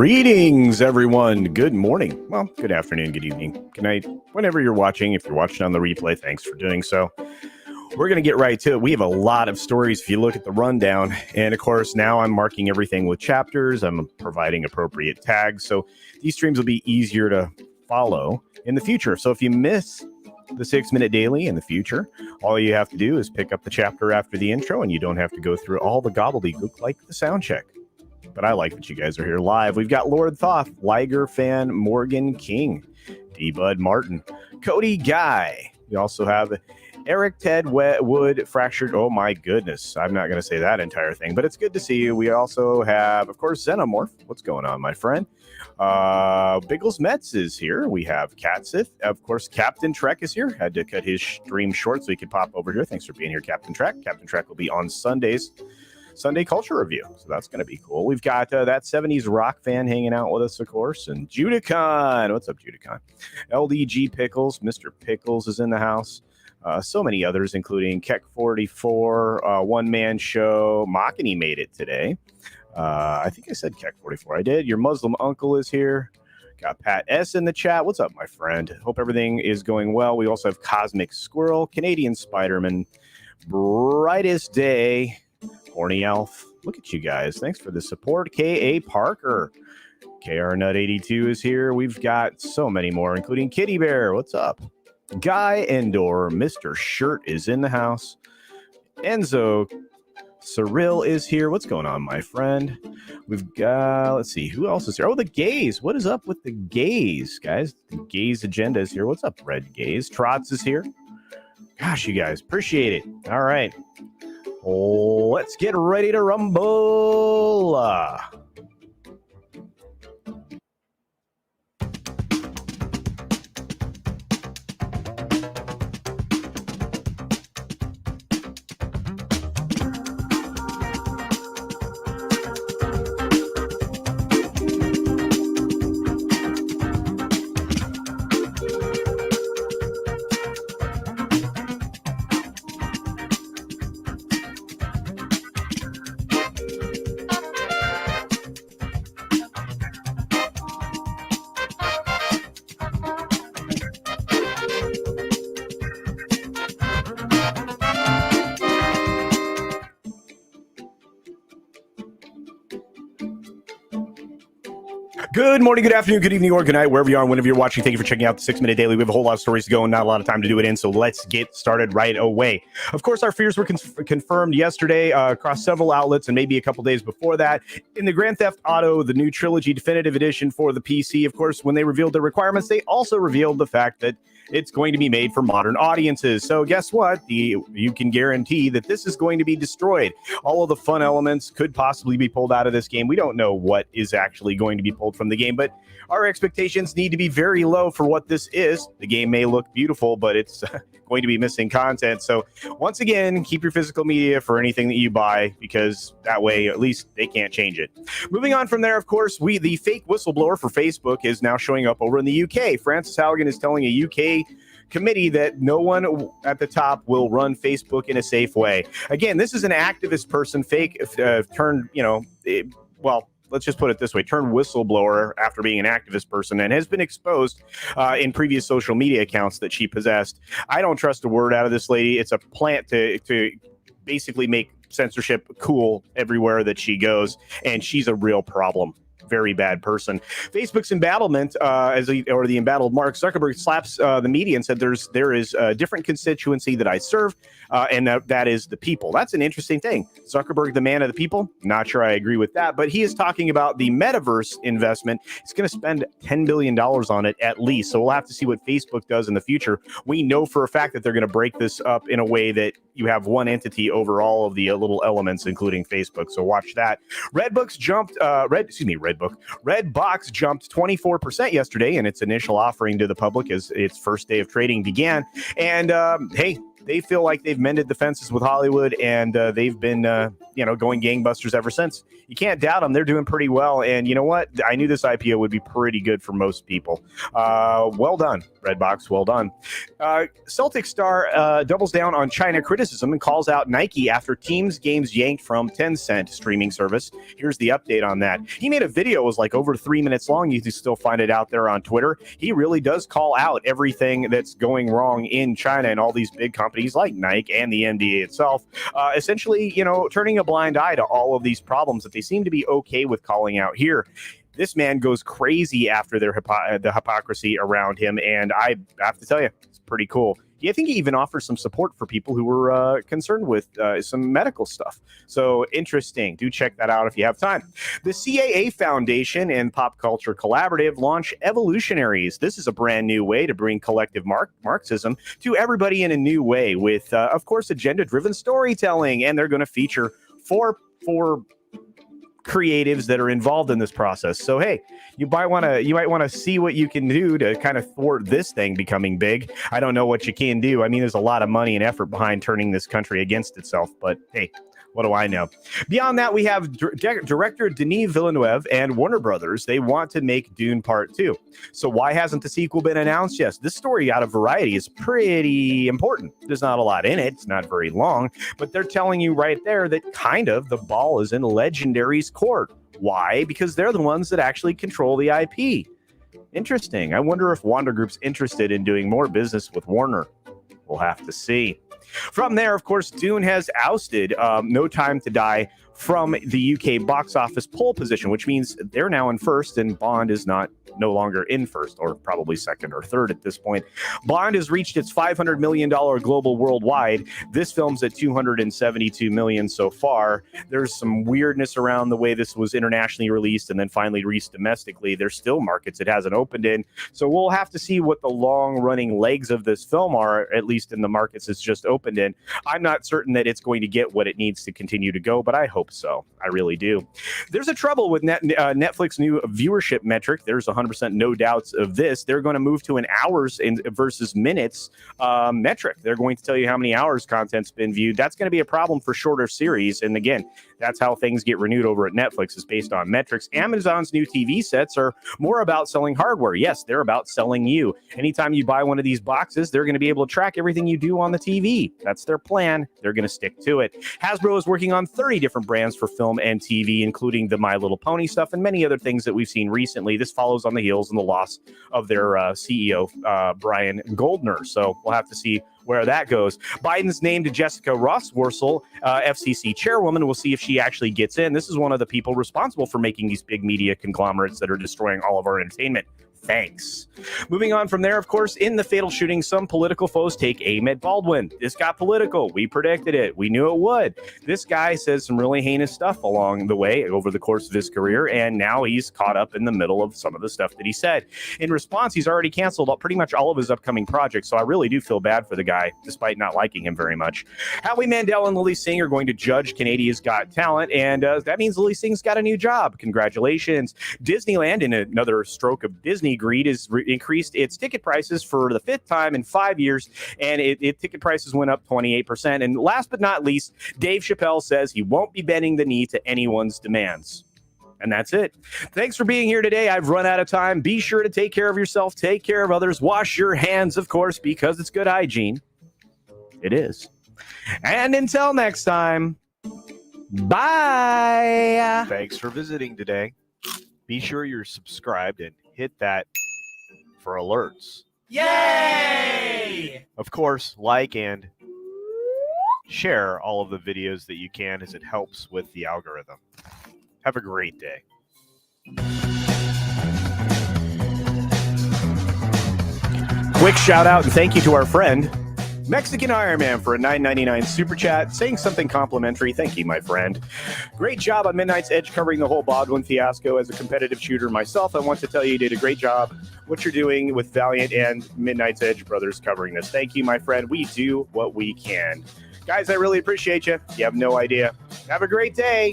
Greetings, everyone. Good morning. Well, good afternoon, good evening, good night, whenever you're watching. If you're watching on the replay, thanks for doing so. We're going to get right to it. We have a lot of stories if you look at the rundown. And of course, now I'm marking everything with chapters. I'm providing appropriate tags. So these streams will be easier to follow in the future. So if you miss the 6-minute daily in the future, all you have to do is pick up the chapter after the intro, and you don't have to go through all the gobbledygook like the sound check. But I like that you guys are here live. We've got Lord Thoth, Liger Fan, Morgan King, D-Bud Martin, Cody Guy. We also have Eric Ted Wood Fractured. Oh my goodness. I'm not going to say that entire thing, but it's good to see you. We also have, of course, Xenomorph. What's going on, my friend? Biggles Metz is here. We have Catsith. Of course, Captain Trek is here. Had to cut his stream short so he could pop over here. Thanks for being here, Captain Trek. Captain Trek will be on Sundays. Sunday Culture Review. So that's going to be cool. We've got that 70s rock fan hanging out with us, of course. And Judicon. What's up, Judicon? LDG Pickles. Mr. Pickles is in the house. So many others, including Keck44, One Man Show. Makini made it today. I think I said Keck44. I did. Your Muslim uncle is here. Got Pat S in the chat. What's up, my friend? Hope everything is going well. We also have Cosmic Squirrel, Canadian Spider-Man, Brightest Day, Horny Elf. Look at you guys. Thanks for the support. K.A. Parker. KR Nut 82 is here. We've got so many more, including Kitty Bear. What's up? Guy Endor. Mr. Shirt is in the house. Enzo Cyril is here. What's going on, my friend? We've got, let's see, who else is here? Oh, the gays. What is up with the gays, guys? The gays agenda is here. What's up, Red Gays? Trots is here. Gosh, you guys, appreciate it. All right. Let's get ready to rumble. Good morning, good afternoon, good evening, or good night, wherever you are and whenever you're watching. Thank you for checking out the 6-minute daily. We have a whole lot of stories to go and not a lot of time to do it in, so let's get started right away. Of course, our fears were confirmed yesterday across several outlets and maybe a couple days before that. In the Grand Theft Auto, the new Trilogy Definitive Edition for the PC, of course, when they revealed the requirements, they also revealed the fact that it's going to be made for modern audiences. So guess what? You can guarantee that this is going to be destroyed. All of the fun elements could possibly be pulled out of this game. We don't know what is actually going to be pulled from the game, but our expectations need to be very low for what this is. The game may look beautiful, but it's going to be missing content. So once again, keep your physical media for anything that you buy, because that way at least they can't change it. Moving on from there, of course, the fake whistleblower for Facebook is now showing up over in the UK. Francis Haugen is telling a UK committee that no one at the top will run Facebook in a safe way. Again, this is an activist person, fake turned, let's just put it this way, turned whistleblower after being an activist person, and has been exposed in previous social media accounts that she possessed. I don't trust a word out of this lady. It's a plant to basically make censorship cool everywhere that she goes, and she's a real problem. Very bad person. Facebook's embattlement, the embattled Mark Zuckerberg slaps the media and said there is a different constituency that I serve, and that is the people. That's an interesting thing. Zuckerberg, the man of the people? Not sure I agree with that, but he is talking about the Metaverse investment. He's going to spend $10 billion on it at least, so we'll have to see what Facebook does in the future. We know for a fact that they're going to break this up in a way that you have one entity over all of the little elements, including Facebook, so watch that. Redbox jumped Redbox jumped 24% yesterday in its initial offering to the public as its first day of trading began. And hey, they feel like they've mended the fences with Hollywood, and they've been, going gangbusters ever since. You can't doubt them. They're doing pretty well. And you know what? I knew this IPO would be pretty good for most people. Well done, Redbox. Well done. Celtic star doubles down on China criticism and calls out Nike after Teams games yanked from Tencent streaming service. Here's the update on that. He made a video. It was like over 3 minutes long. You can still find it out there on Twitter. He really does call out everything that's going wrong in China and all these big companies like Nike and the NDA itself, essentially, turning a blind eye to all of these problems that they seem to be okay with calling out here. This man goes crazy after the hypocrisy around him, and I have to tell you, it's pretty cool. I think he even offers some support for people who were concerned with some medical stuff. So interesting. Do check that out if you have time. The CAA Foundation and Pop Culture Collaborative launch Evolutionaries. This is a brand new way to bring collective Marxism to everybody in a new way with, of course, agenda-driven storytelling. And they're going to feature four creatives that are involved in this process. So hey, you might want to see what you can do to kind of thwart this thing becoming big. I don't know what you can do. I mean, there's a lot of money and effort behind turning this country against itself, but hey, what do I know? Beyond that, we have director Denis Villeneuve and Warner Brothers. They want to make Dune Part 2. So why hasn't the sequel been announced? Yes, this story out of Variety is pretty important. There's not a lot in it. It's not very long, but they're telling you right there that kind of the ball is in Legendary's court. Why? Because they're the ones that actually control the IP. Interesting. I wonder if Wanda Group's interested in doing more business with Warner. We'll have to see. From there, of course, Dune has ousted No Time to Die from the UK box office pole position, which means they're now in first and Bond is no longer in first, or probably second or third at this point. Bond has reached its $500 million global worldwide. This film's at $272 million so far. There's some weirdness around the way this was internationally released and then finally released domestically. There's still markets it hasn't opened in. So we'll have to see what the long-running legs of this film are, at least in the markets it's just opened in. I'm not certain that it's going to get what it needs to continue to go, but I hope so. I really do. There's a trouble with Netflix new viewership metric. There's 100% no doubts of this. They're going to move to an hours versus minutes metric. They're going to tell you how many hours content's been viewed. That's going to be a problem for shorter series. And again, that's how things get renewed over at Netflix, is based on metrics. Amazon's new TV sets are more about selling hardware. Yes, they're about selling you. Anytime you buy one of these boxes, they're going to be able to track everything you do on the TV. That's their plan. They're going to stick to it. Hasbro is working on 30 different brands for film and TV, including the My Little Pony stuff and many other things that we've seen recently. This follows on the heels and the loss of their CEO, Brian Goldner. So we'll have to see where that goes. Biden's named Jessica Rossworcel FCC Chairwoman. We'll see if she actually gets in. This is one of the people responsible for making these big media conglomerates that are destroying all of our entertainment. Thanks. Moving on from there, of course, in the fatal shooting, some political foes take aim at Baldwin. This got political. We predicted it. We knew it would. This guy says some really heinous stuff along the way over the course of his career, and now he's caught up in the middle of some of the stuff that he said. In response, he's already canceled pretty much all of his upcoming projects, so I really do feel bad for the guy, despite not liking him very much. Howie Mandel and Lily Singh are going to judge Canada's Got Talent, and that means Lily Singh's got a new job. Congratulations. Disneyland, in another stroke of Disney greed, has increased its ticket prices for the 5th time in 5 years, and ticket prices went up 28%. And last but not least, Dave Chappelle says he won't be bending the knee to anyone's demands. And that's it. Thanks for being here today. I've run out of time. Be sure to take care of yourself, take care of others, wash your hands, of course, because it's good hygiene. It is. And until next time, bye. Thanks for visiting today. Be sure you're subscribed and hit that for alerts. Yay! Of course, like and share all of the videos that you can, as it helps with the algorithm. Have a great day. Quick shout out and thank you to our friend Mexican Iron Man for a $9.99 super chat, saying something complimentary. Thank you, my friend. Great job on Midnight's Edge covering the whole Baldwin fiasco. As a competitive shooter myself, I want to tell you did a great job what you're doing with Valiant and Midnight's Edge brothers covering this. Thank you, my friend. We do what we can. Guys, I really appreciate you. You have no idea. Have a great day.